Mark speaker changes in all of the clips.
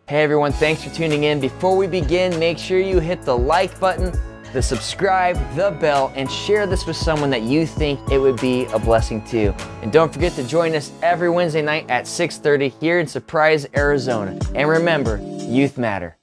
Speaker 1: Hey everyone, thanks for tuning in. Before we begin, make sure you hit the like button, the subscribe, the bell, and share this with someone that you think it would be a blessing to. And don't forget to join us every Wednesday night at 6:30 here in Surprise, Arizona. And remember, youth matter.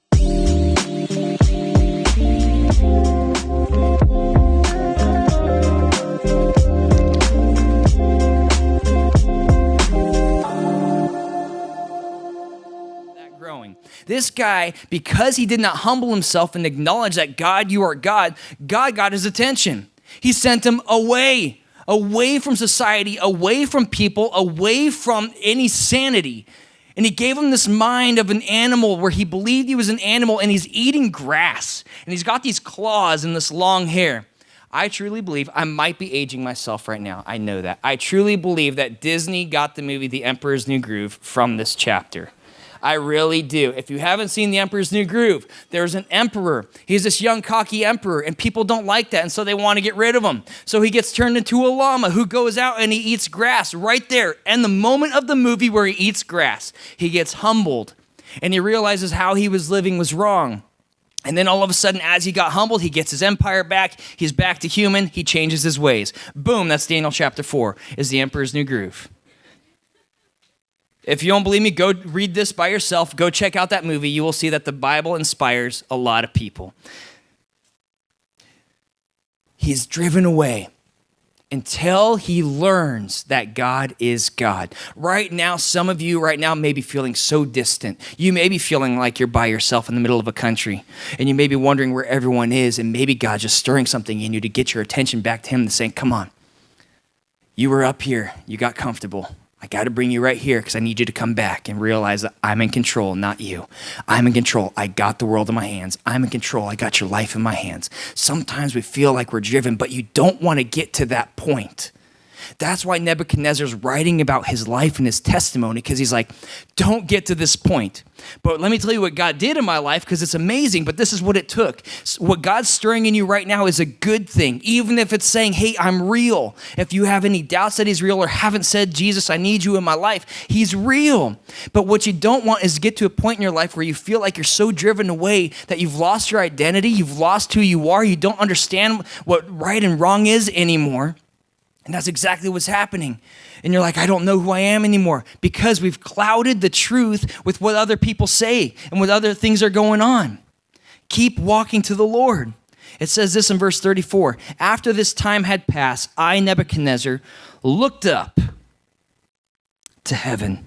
Speaker 2: This guy, because he did not humble himself and acknowledge that God, you are God, God got his attention. He sent him away from society, away from people, away from any sanity. And he gave him this mind of an animal where he believed he was an animal, and he's eating grass. And he's got these claws and this long hair. I truly believe, I might be aging myself right now. I know that. I truly believe that Disney got the movie The Emperor's New Groove from this chapter. I really do. If you haven't seen The Emperor's New Groove, there's an emperor. He's this young, cocky emperor, and people don't like that, and so they want to get rid of him. So he gets turned into a llama who goes out and he eats grass right there. And the moment of the movie where he eats grass, he gets humbled, and he realizes how he was living was wrong. And then all of a sudden, as he got humbled, he gets his empire back. He's back to human. He changes his ways. Boom, that's Daniel chapter 4, is The Emperor's New Groove. If you don't believe me, go read this by yourself. Go check out that movie. You will see that the Bible inspires a lot of people. He's driven away until he learns that God is God. Right now, some of you right now may be feeling so distant. You may be feeling like you're by yourself in the middle of a country, and you may be wondering where everyone is, and maybe God's just stirring something in you to get your attention back to him and saying, come on, you were up here, you got comfortable. I got to bring you right here because I need you to come back and realize that I'm in control, not you. I'm in control. I got the world in my hands. I'm in control. I got your life in my hands. Sometimes we feel like we're driven, but you don't want to get to that point. That's why Nebuchadnezzar's writing about his life and his testimony, because he's like, don't get to this point. But let me tell you what God did in my life, because it's amazing, but this is what it took. What God's stirring in you right now is a good thing, even if it's saying, hey, I'm real. If you have any doubts that he's real or haven't said, Jesus, I need you in my life, he's real. But what you don't want is to get to a point in your life where you feel like you're so driven away that you've lost your identity, you've lost who you are, you don't understand what right and wrong is anymore. And that's exactly what's happening. And you're like, I don't know who I am anymore, because we've clouded the truth with what other people say and what other things are going on. Keep walking to the Lord. It says this in verse 34. After this time had passed, I, Nebuchadnezzar, looked up to heaven.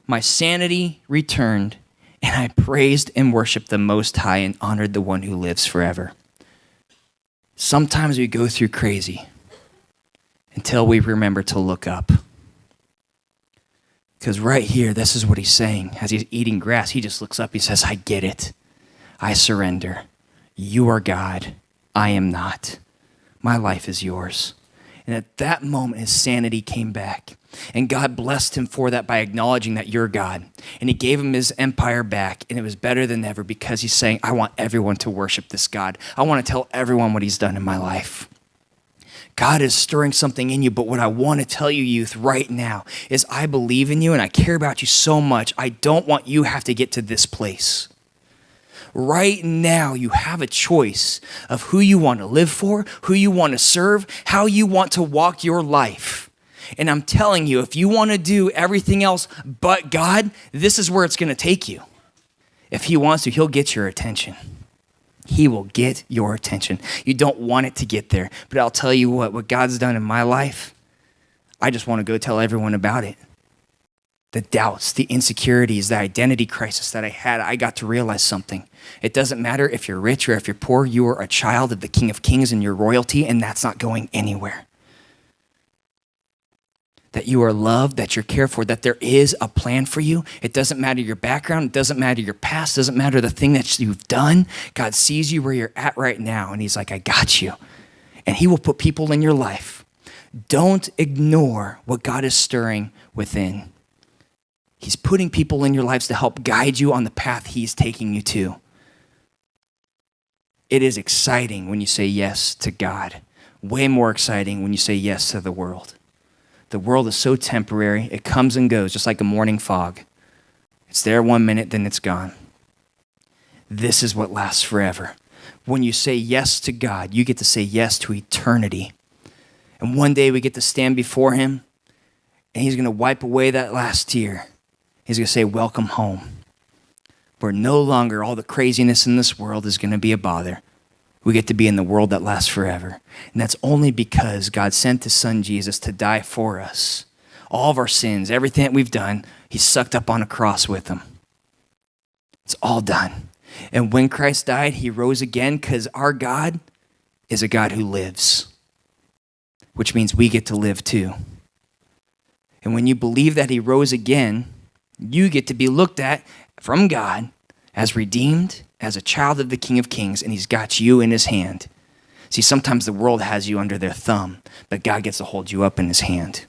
Speaker 2: My sanity returned, and I praised and worshiped the Most High and honored the one who lives forever. Sometimes we go through crazy until we remember to look up. Because right here, this is what he's saying. As he's eating grass, he just looks up. He says, I get it. I surrender. You are God. I am not. My life is yours. And at that moment, his sanity came back. And God blessed him for that by acknowledging that you're God. And he gave him his empire back. And it was better than ever, because he's saying, I want everyone to worship this God. I want to tell everyone what he's done in my life. God is stirring something in you, but what I want to tell you, youth, right now is I believe in you and I care about you so much. I don't want you to have to get to this place. Right now, you have a choice of who you want to live for, who you want to serve, how you want to walk your life. And I'm telling you, if you want to do everything else but God, this is where it's going to take you. If he wants to, he'll get your attention. He will get your attention. You don't want it to get there. But I'll tell you what God's done in my life, I just want to go tell everyone about it. The doubts, the insecurities, the identity crisis that I had, I got to realize something. It doesn't matter if you're rich or if you're poor, you are a child of the King of Kings and you're royalty, and that's not going anywhere. That you are loved, that you're cared for, that there is a plan for you. It doesn't matter your background. It doesn't matter your past. It doesn't matter the thing that you've done. God sees you where you're at right now, and he's like, I got you. And he will put people in your life. Don't ignore what God is stirring within. He's putting people in your lives to help guide you on the path he's taking you to. It is exciting when you say yes to God. Way more exciting when you say yes to the world. The world is so temporary. It comes and goes, just like a morning fog. It's there 1 minute, then it's gone. This is what lasts forever. When you say yes to God, you get to say yes to eternity. And one day we get to stand before him, and he's going to wipe away that last tear. He's going to say, welcome home. Where no longer all the craziness in this world is going to be a bother. We get to be in the world that lasts forever. And that's only because God sent his son Jesus to die for us. All of our sins, everything that we've done, he sucked up on a cross with him. It's all done. And when Christ died, he rose again because our God is a God who lives, which means we get to live too. And when you believe that he rose again, you get to be looked at from God as redeemed, as a child of the King of Kings, and he's got you in his hand. See, sometimes the world has you under their thumb, but God gets to hold you up in his hand.